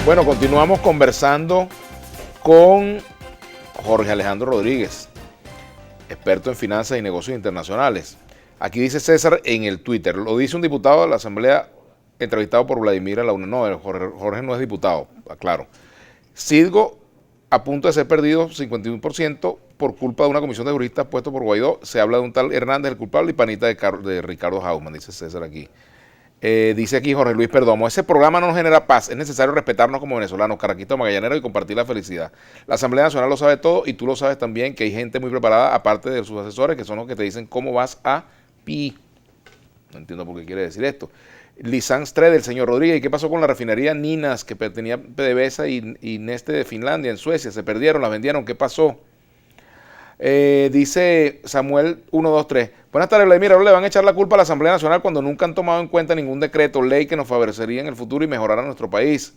Bueno, continuamos conversando con Jorge Alejandro Rodríguez, experto en finanzas y negocios internacionales. Aquí dice César en el Twitter, lo dice un diputado de la Asamblea entrevistado por Vladimir a la UNA. No, Jorge no es diputado, aclaro. Citgo a punto de ser perdido 51% por culpa de una comisión de juristas puesto por Guaidó. Se habla de un tal Hernández, el culpable, y panita de Ricardo Hausmann, dice César aquí. Dice aquí Jorge Luis Perdomo, ese programa no nos genera paz, es necesario respetarnos como venezolanos, caraquito magallanero, y compartir la felicidad. La Asamblea Nacional lo sabe todo y tú lo sabes también, que hay gente muy preparada, aparte de sus asesores, que son los que te dicen cómo vas a pi. No entiendo por qué quiere decir esto. Lisanz 3 del señor Rodríguez, ¿y qué pasó con la refinería Ninas, que tenía PDVSA y Neste de Finlandia, en Suecia? Se perdieron, las vendieron, ¿qué pasó? Dice Samuel 123. Buenas tardes, Vladimir. Ahora le van a echar la culpa a la Asamblea Nacional cuando nunca han tomado en cuenta ningún decreto, ley que nos favorecería en el futuro y mejorara nuestro país.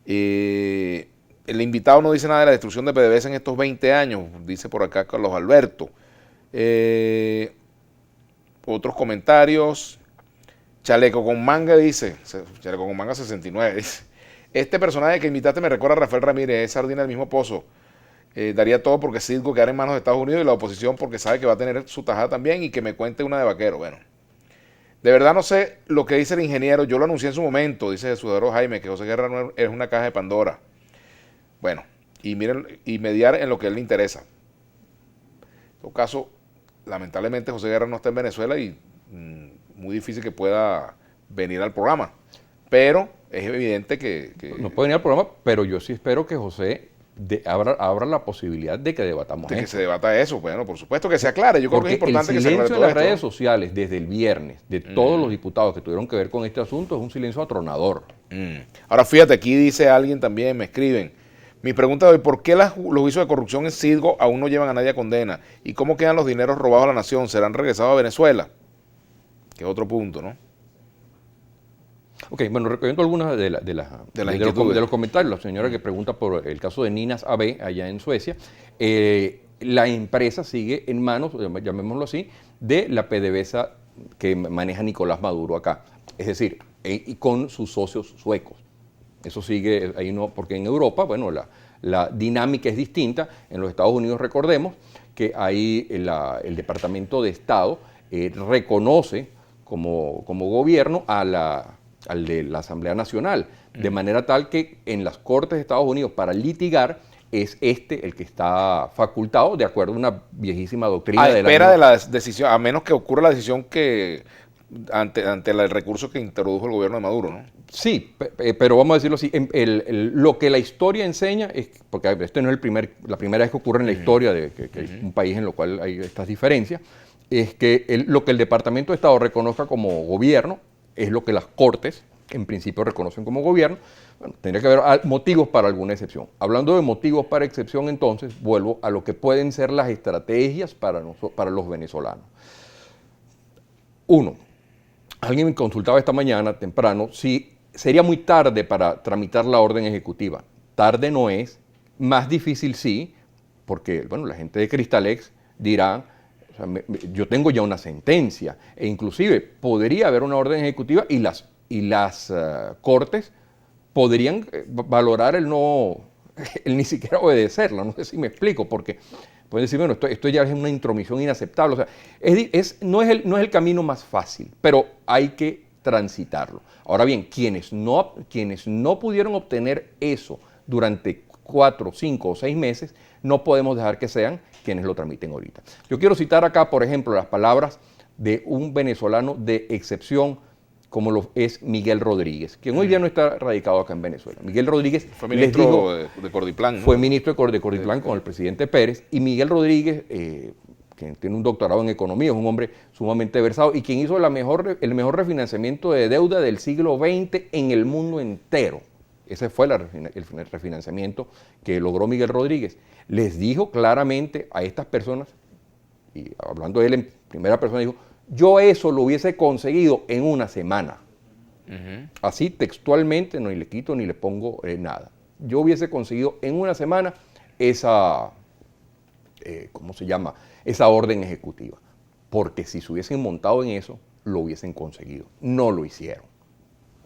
El invitado no dice nada de la destrucción de PDVSA en estos 20 años, dice por acá Carlos Alberto. Otros comentarios. Chaleco con manga dice, Chaleco con manga 69, dice, este personaje que invitaste me recuerda a Rafael Ramírez, es sardina del mismo pozo. Daría todo porque Citgo quedara en manos de Estados Unidos y la oposición porque sabe que va a tener su tajada también, y que me cuente una de vaquero. Bueno, de verdad no sé lo que dice el ingeniero, yo lo anuncié en su momento, dice Sudero Jaime, que José Guerra no es una caja de Pandora. Bueno, y miren, y mediar en lo que a él le interesa. En todo caso, lamentablemente José Guerra no está en Venezuela y muy difícil que pueda venir al programa, pero es evidente que no puede venir al programa, pero yo sí espero que José abra la posibilidad de que debatamos de que eso. se debata eso. Bueno, por supuesto que se aclare. Yo creo que es importante que se aclare todo esto. El silencio en las redes sociales desde el viernes de todos los diputados que tuvieron que ver con este asunto es un silencio atronador. Ahora fíjate, aquí dice alguien también, me escriben. Mi pregunta de hoy, ¿por qué los juicios de corrupción en Citgo aún no llevan a nadie a condena? ¿Y cómo quedan los dineros robados a la nación? ¿Serán regresados a Venezuela? Que es otro punto, ¿no? Ok, bueno, recogiendo algunas de los comentarios, la señora que pregunta por el caso de Ninas AB allá en Suecia, la empresa sigue en manos, llamémoslo así, de la PDVSA que maneja Nicolás Maduro acá, es decir, y con sus socios suecos. Eso sigue ahí, no, porque en Europa, bueno, la dinámica es distinta. En los Estados Unidos, recordemos que ahí el Departamento de Estado reconoce como gobierno al de la Asamblea Nacional, de manera tal que en las Cortes de Estados Unidos para litigar es el que está facultado de acuerdo a una viejísima doctrina. A espera de la decisión, a menos que ocurra la decisión que ante el recurso que introdujo el gobierno de Maduro, ¿no? Sí, pero vamos a decirlo así, lo que la historia enseña, es porque este no es la primera vez que ocurre en la historia de que hay un país en el cual hay estas diferencias, es que lo que el Departamento de Estado reconozca como gobierno es lo que las Cortes en principio reconocen como gobierno. Bueno, tendría que haber motivos para alguna excepción. Hablando de motivos para excepción, entonces, vuelvo a lo que pueden ser las estrategias para los venezolanos. Uno, alguien me consultaba esta mañana temprano si sería muy tarde para tramitar la orden ejecutiva. Tarde no es, más difícil sí, porque bueno, la gente de Cristalex dirá, o sea, yo tengo ya una sentencia, e inclusive podría haber una orden ejecutiva y las cortes podrían valorar el ni siquiera obedecerla. No sé si me explico, porque pueden decir, bueno, esto ya es una intromisión inaceptable. O sea, no es el camino más fácil, pero hay que transitarlo. Ahora bien, quienes no pudieron obtener eso durante 4, 5 o 6 meses, no podemos dejar que sean quienes lo tramiten ahorita. Yo quiero citar acá, por ejemplo, las palabras de un venezolano de excepción, como lo es Miguel Rodríguez, quien hoy día no está radicado acá en Venezuela. Miguel Rodríguez fue ministro de Cordiplan, ¿no? Fue ministro de Cordiplan con el presidente Pérez, y Miguel Rodríguez, quien tiene un doctorado en economía, es un hombre sumamente versado y quien hizo el mejor refinanciamiento de deuda del siglo XX en el mundo entero. Ese fue el refinanciamiento que logró Miguel Rodríguez. Les dijo claramente a estas personas, y hablando de él en primera persona, dijo, yo eso lo hubiese conseguido en una semana. Así textualmente, no le quito ni le pongo nada. Yo hubiese conseguido en una semana esa, ¿cómo se llama? Esa orden ejecutiva. Porque si se hubiesen montado en eso, lo hubiesen conseguido. No lo hicieron.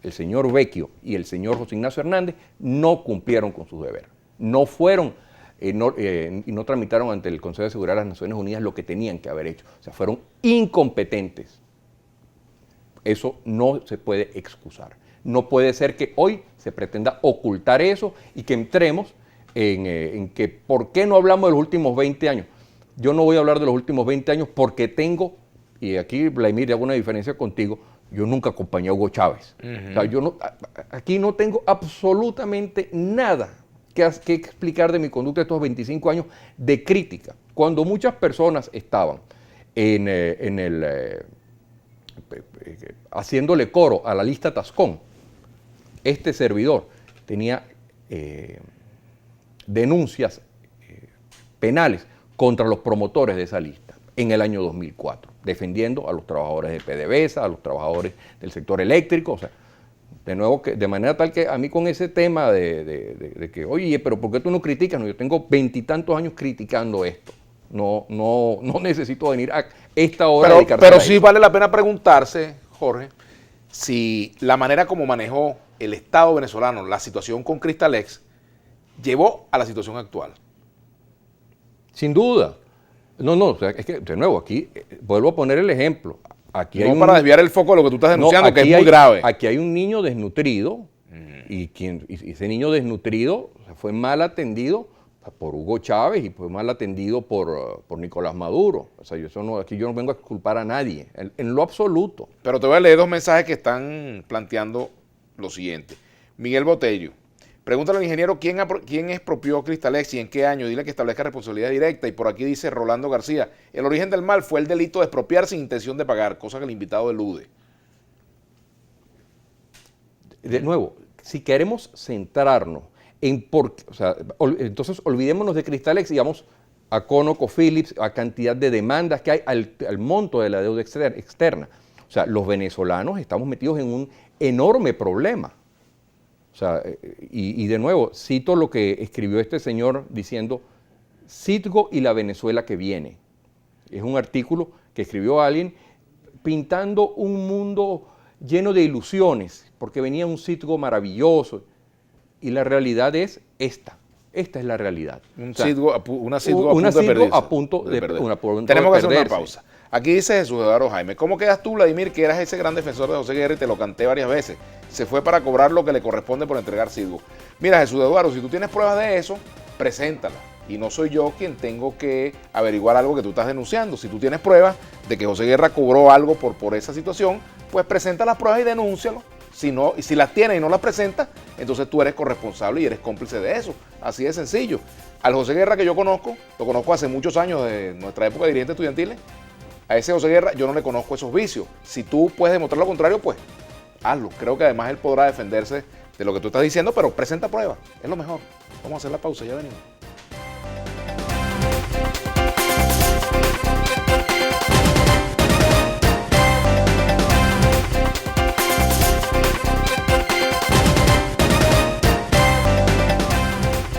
el señor Vecchio y el señor José Ignacio Hernández, no cumplieron con sus deberes. No fueron y no tramitaron ante el Consejo de Seguridad de las Naciones Unidas lo que tenían que haber hecho. O sea, fueron incompetentes. Eso no se puede excusar. No puede ser que hoy se pretenda ocultar eso y que entremos en que ¿por qué no hablamos de los últimos 20 años? Yo no voy a hablar de los últimos 20 años porque tengo, y aquí, Vladimir, hago una diferencia contigo, yo nunca acompañé a Hugo Chávez. O sea, yo no, aquí no tengo absolutamente nada que explicar de mi conducta de estos 25 años de crítica. Cuando muchas personas estaban haciéndole coro a la lista Tascón, este servidor tenía denuncias penales contra los promotores de esa lista en el año 2004, defendiendo a los trabajadores de PDVSA, a los trabajadores del sector eléctrico, o sea, de nuevo, de manera tal que a mí con ese tema de que, oye, pero ¿por qué tú no criticas? No, yo tengo 20 y tantos años criticando esto. No necesito venir a esta hora a dedicarme pero a sí eso. vale la pena preguntarse, Jorge, si la manera como manejó el Estado venezolano la situación con Cristalex llevó a la situación actual. Sin duda. No, o sea, es que, de nuevo, aquí vuelvo a poner el ejemplo. Aquí No para desviar el foco de lo que tú estás denunciando, que es muy grave. Aquí hay un niño desnutrido y ese niño desnutrido fue mal atendido por Hugo Chávez y fue mal atendido por Nicolás Maduro. O sea, aquí yo no vengo a culpar a nadie, en lo absoluto. Pero te voy a leer dos mensajes que están planteando lo siguiente. Miguel Botello, pregúntale al ingeniero quién expropió Cristalex y en qué año. Dile que establezca responsabilidad directa. Y por aquí dice Rolando García, el origen del mal fue el delito de expropiar sin intención de pagar, cosa que el invitado elude. De nuevo, si queremos centrarnos en entonces olvidémonos de Cristalex y vamos a ConocoPhillips, a cantidad de demandas que hay, al monto de la deuda externa. O sea, los venezolanos estamos metidos en un enorme problema. O sea, y de nuevo, cito lo que escribió este señor diciendo, Citgo y la Venezuela que viene. Es un artículo que escribió alguien pintando un mundo lleno de ilusiones, porque venía un Citgo maravilloso. Y la realidad es esta. Esta es la realidad. Una Citgo a punto de perderse. Tenemos que hacer una pausa. Aquí dice Jesús Eduardo Jaime, ¿cómo quedas tú, Vladimir, que eras ese gran defensor de José Guerra y te lo canté varias veces? Se fue para cobrar lo que le corresponde por entregar Citgo. Mira, Jesús Eduardo, si tú tienes pruebas de eso, preséntala. Y no soy yo quien tengo que averiguar algo que tú estás denunciando. Si tú tienes pruebas de que José Guerra cobró algo por esa situación, pues presenta las pruebas y denúncialo. Si las tienes y no las presentas, entonces tú eres corresponsable y eres cómplice de eso. Así de sencillo. Al José Guerra que yo conozco, lo conozco hace muchos años de nuestra época de dirigentes estudiantiles, a ese José Guerra yo no le conozco esos vicios. Si tú puedes demostrar lo contrario, pues hazlo. Creo que además él podrá defenderse de lo que tú estás diciendo, pero presenta pruebas. Es lo mejor. Vamos a hacer la pausa, ya venimos.